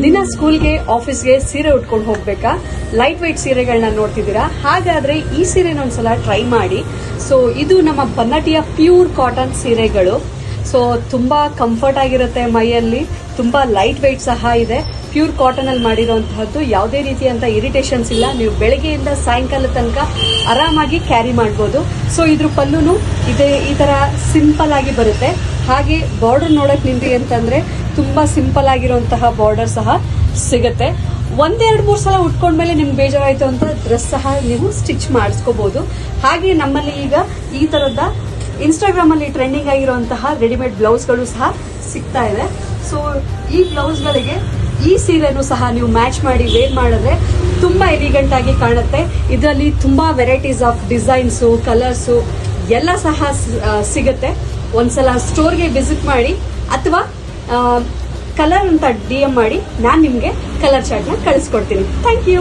ದಿನ ಸ್ಕೂಲ್ಗೆ ಆಫೀಸ್ಗೆ ಸೀರೆ ಉಟ್ಕೊಂಡು ಹೋಗ್ಬೇಕಾ? ಲೈಟ್ ವೆಯ್ಟ್ ಸೀರೆಗಳನ್ನ ನೋಡ್ತಿದ್ದೀರಾ? ಹಾಗಾದ್ರೆ ಈ ಸೀರೆನ ಒಂದ್ಸಲ ಟ್ರೈ ಮಾಡಿ. ಸೊ ಇದು ನಮ್ಮ ಬನ್ನಟಿಯ ಪ್ಯೂರ್ ಕಾಟನ್ ಸೀರೆಗಳು. ಸೊ ತುಂಬಾ ಕಂಫರ್ಟ್ ಆಗಿರುತ್ತೆ ಮೈಯಲ್ಲಿ, ತುಂಬಾ ಲೈಟ್ ವೆಯ್ಟ್ ಸಹ ಇದೆ. ಪ್ಯೂರ್ ಕಾಟನ್ ಅಲ್ಲಿ ಮಾಡಿರುವಂತಹದ್ದು, ಯಾವುದೇ ರೀತಿಯಂತ ಇರಿಟೇಷನ್ಸ್ ಇಲ್ಲ. ನೀವು ಬೆಳಗ್ಗೆಯಿಂದ ಸಾಯಂಕಾಲ ತನಕ ಆರಾಮಾಗಿ ಕ್ಯಾರಿ ಮಾಡಬಹುದು. ಸೊ ಇದ್ರ ಪಲ್ಲುನು ಈ ತರ ಸಿಂಪಲ್ ಆಗಿ ಬರುತ್ತೆ. ಹಾಗೆ ಬಾರ್ಡರ್ ನೋಡಕ್ ನಿಂತಿ ಅಂತಂದ್ರೆ ತುಂಬಾ ಸಿಂಪಲ್ ಆಗಿರುವಂತಹ ಬಾರ್ಡರ್ ಸಹ ಸಿಗುತ್ತೆ. 1-2-3 ಸಲ ಉಟ್ಕೊಂಡ್ಮೇಲೆ ನಿಮ್ಗೆ ಬೇಜಾರಾಯ್ತು ಅಂತ ಡ್ರೆಸ್ ಸಹ ನೀವು ಸ್ಟಿಚ್ ಮಾಡಿಸ್ಕೋಬಹುದು. ಹಾಗೆ ನಮ್ಮಲ್ಲಿ ಈಗ ಈ ತರದ ಇನ್ಸ್ಟಾಗ್ರಾಮ್ ಅಲ್ಲಿ ಟ್ರೆಂಡಿಂಗ್ ಆಗಿರುವಂತಹ ರೆಡಿಮೇಡ್ ಬ್ಲೌಸ್ಗಳು ಸಹ ಸಿಗ್ತಾ ಇದೆ. ಸೊ ಈ ಬ್ಲೌಸ್ಗಳಿಗೆ ಈ ಸೀರೆನೂ ಸಹ ನೀವು ಮ್ಯಾಚ್ ಮಾಡಿ ವೇರ್ ಮಾಡಿದ್ರೆ ತುಂಬಾ ಎಲಿಗೆಂಟ್ ಆಗಿ ಕಾಣುತ್ತೆ. ಇದರಲ್ಲಿ ತುಂಬಾ ವೆರೈಟೀಸ್ ಆಫ್ ಡಿಸೈನ್ಸು, ಕಲರ್ಸು ಎಲ್ಲ ಸಹ ಸಿಗುತ್ತೆ. ಒಂದ್ಸಲ ಸ್ಟೋರ್ಗೆ ವಿಸಿಟ್ ಮಾಡಿ ಅಥವಾ ಕಲರ್ ಅಂತ DM ಮಾಡಿ, ನಾನು ನಿಮಗೆ ಕಲರ್ ಚಾರ್ಟ್ನ ಕಳಿಸ್ಕೊಡ್ತೀನಿ. Thank you.